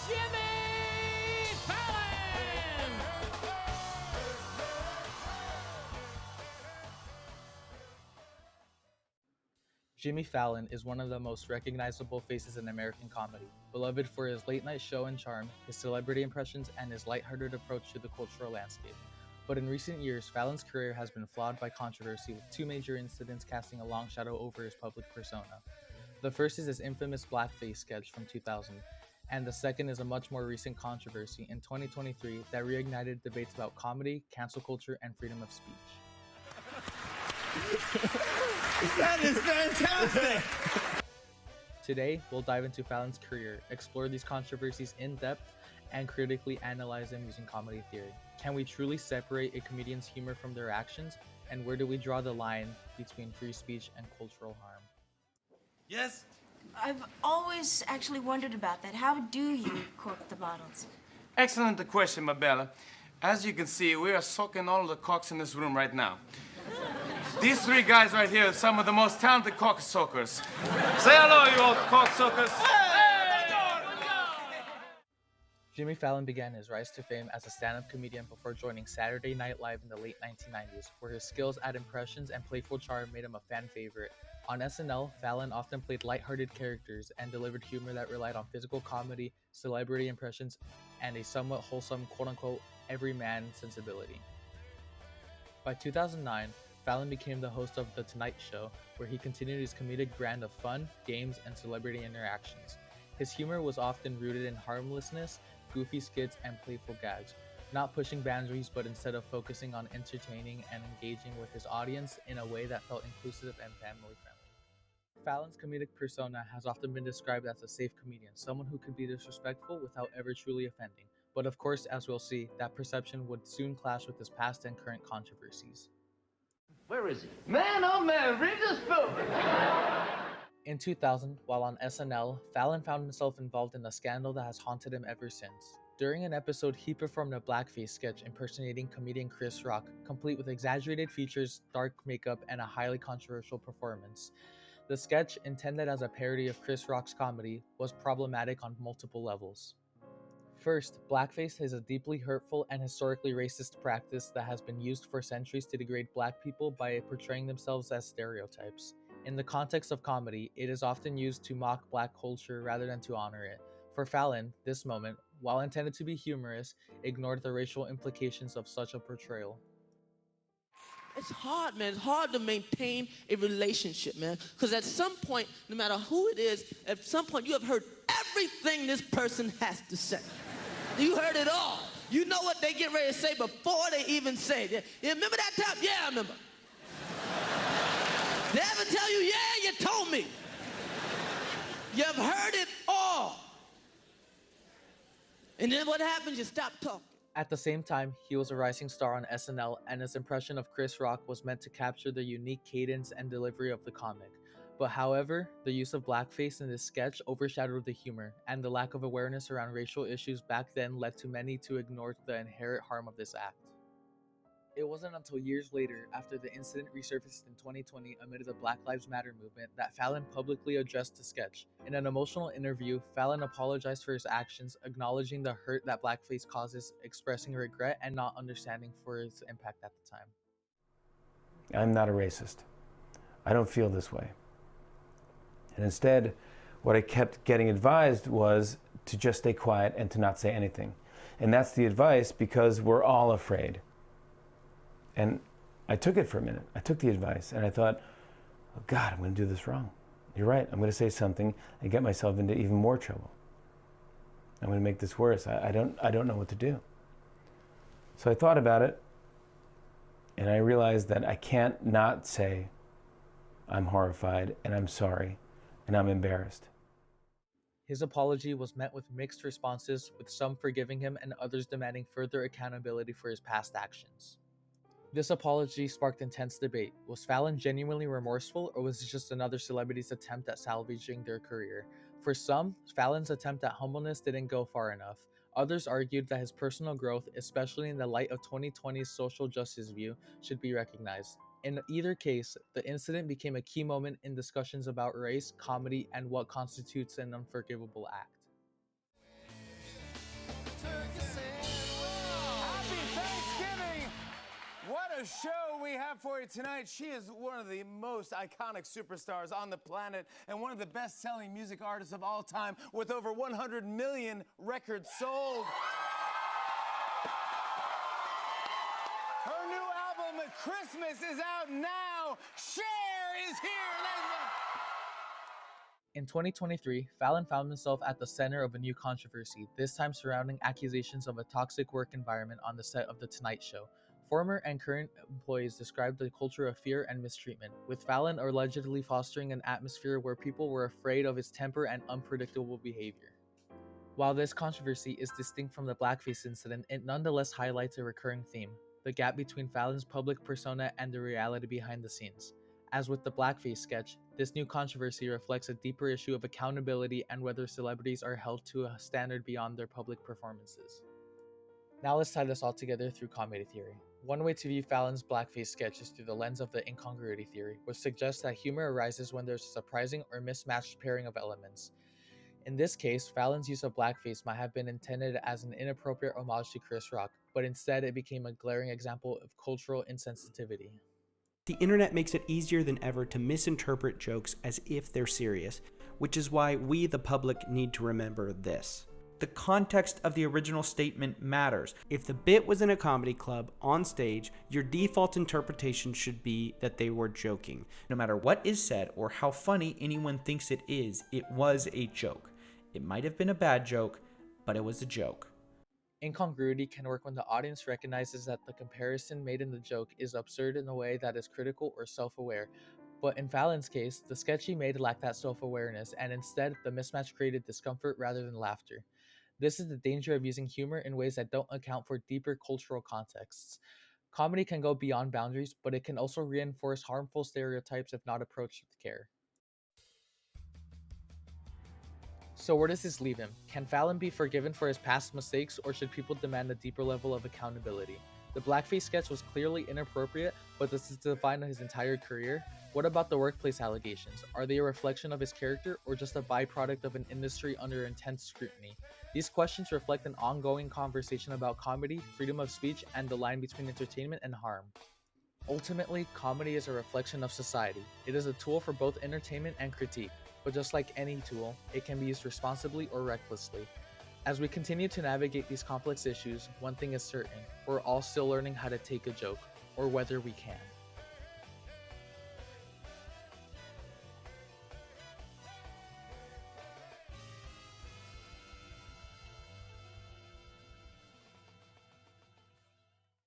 Jimmy Fallon! Jimmy Fallon is one of the most recognizable faces in American comedy, beloved for his late-night show and charm, his celebrity impressions, and his lighthearted approach to the cultural landscape. But in recent years, Fallon's career has been flawed by controversy, with two major incidents casting a long shadow over his public persona. The first is his infamous blackface sketch from 2000, and the second is a much more recent controversy in 2023 that reignited debates about comedy, cancel culture, and freedom of speech. That is fantastic! Today, we'll dive into Fallon's career, explore these controversies in depth, and critically analyze them using comedy theory. Can we truly separate a comedian's humor from their actions? And where do we draw the line between free speech and cultural harm? Yes? I've always actually wondered about that. How do you cork the bottles? Excellent question, Mabella. As you can see, we are soaking all the cocks in this room right now. These three guys right here are some of the most talented cock soakers. Say hello, you old cock soakers. Jimmy Fallon began his rise to fame as a stand-up comedian before joining Saturday Night Live in the late 1990s, where his skills at impressions and playful charm made him a fan favorite. On SNL, Fallon often played lighthearted characters and delivered humor that relied on physical comedy, celebrity impressions, and a somewhat wholesome, quote-unquote, everyman sensibility. By 2009, Fallon became the host of The Tonight Show, where he continued his comedic brand of fun, games, and celebrity interactions. His humor was often rooted in harmlessness, goofy skits, and playful gags, not pushing boundaries but instead of focusing on entertaining and engaging with his audience in a way that felt inclusive and family-friendly. Fallon's comedic persona has often been described as a safe comedian, someone who could be disrespectful without ever truly offending. But of course, as we'll see, that perception would soon clash with his past and current controversies. Where is he? Man, oh man, read this book! In 2000, while on SNL, Fallon found himself involved in a scandal that has haunted him ever since. During an episode, he performed a blackface sketch impersonating comedian Chris Rock, complete with exaggerated features, dark makeup, and a highly controversial performance. The sketch, intended as a parody of Chris Rock's comedy, was problematic on multiple levels. First, blackface is a deeply hurtful and historically racist practice that has been used for centuries to degrade black people by portraying themselves as stereotypes. In the context of comedy, it is often used to mock black culture rather than to honor it. For Fallon, this moment, while intended to be humorous, ignored the racial implications of such a portrayal. It's hard, man. It's hard to maintain a relationship, man. Because at some point, no matter who it is, at some point you have heard everything this person has to say. You heard it all. You know what they get ready to say before they even say it. You remember that time? Yeah, I remember. They ever tell you, yeah, you told me. You've heard it all. And then what happens? You stop talking. At the same time, he was a rising star on SNL, and his impression of Chris Rock was meant to capture the unique cadence and delivery of the comic. But however, the use of blackface in this sketch overshadowed the humor, and the lack of awareness around racial issues back then led to many to ignore the inherent harm of this act. It wasn't until years later, after the incident resurfaced in 2020 amid the Black Lives Matter movement, that Fallon publicly addressed the sketch. In an emotional interview, Fallon apologized for his actions, acknowledging the hurt that blackface causes, expressing regret and not understanding for its impact at the time. I'm not a racist. I don't feel this way. And instead, what I kept getting advised was to just stay quiet and to not say anything. And that's the advice because we're all afraid. And I took it for a minute. I took the advice and I thought, oh God, I'm going to do this wrong. You're right. I'm going to say something and get myself into even more trouble. I'm going to make this worse. I don't know what to do. So I thought about it and I realized that I can't not say I'm horrified and I'm sorry and I'm embarrassed. His apology was met with mixed responses, with some forgiving him and others demanding further accountability for his past actions. This apology sparked intense debate. Was Fallon genuinely remorseful, or was it just another celebrity's attempt at salvaging their career? For some, Fallon's attempt at humbleness didn't go far enough. Others argued that his personal growth, especially in the light of 2020's social justice view, should be recognized. In either case, the incident became a key moment in discussions about race, comedy, and what constitutes an unforgivable act. Happy Thanksgiving! What a show we have for you tonight. She is one of the most iconic superstars on the planet and one of the best-selling music artists of all time with over 100 million records sold. Her new album, Christmas, is out now. Cher is here, ladies and gentlemen. In 2023, Fallon found himself at the center of a new controversy, this time surrounding accusations of a toxic work environment on the set of The Tonight Show. Former and current employees described the culture of fear and mistreatment, with Fallon allegedly fostering an atmosphere where people were afraid of his temper and unpredictable behavior. While this controversy is distinct from the blackface incident, it nonetheless highlights a recurring theme: the gap between Fallon's public persona and the reality behind the scenes. As with the blackface sketch, this new controversy reflects a deeper issue of accountability and whether celebrities are held to a standard beyond their public performances. Now let's tie this all together through comedy theory. One way to view Fallon's blackface sketch is through the lens of the incongruity theory, which suggests that humor arises when there's a surprising or mismatched pairing of elements. In this case, Fallon's use of blackface might have been intended as an inappropriate homage to Chris Rock, but instead it became a glaring example of cultural insensitivity. The internet makes it easier than ever to misinterpret jokes as if they're serious, which is why we, the public, need to remember this. The context of the original statement matters. If the bit was in a comedy club, on stage, your default interpretation should be that they were joking. No matter what is said or how funny anyone thinks it was a joke. It might have been a bad joke, but it was a joke. Incongruity can work when the audience recognizes that the comparison made in the joke is absurd in a way that is critical or self-aware. But in Fallon's case, the sketch he made lacked that self-awareness, and instead, the mismatch created discomfort rather than laughter. This is the danger of using humor in ways that don't account for deeper cultural contexts. Comedy can go beyond boundaries, but it can also reinforce harmful stereotypes if not approached with care. So where does this leave him? Can Fallon be forgiven for his past mistakes, or should people demand a deeper level of accountability? The blackface sketch was clearly inappropriate, but does this define his entire career? What about the workplace allegations? Are they a reflection of his character, or just a byproduct of an industry under intense scrutiny? These questions reflect an ongoing conversation about comedy, freedom of speech, and the line between entertainment and harm. Ultimately, comedy is a reflection of society. It is a tool for both entertainment and critique. But just like any tool, it can be used responsibly or recklessly. As we continue to navigate these complex issues, one thing is certain: we're all still learning how to take a joke, or whether we can.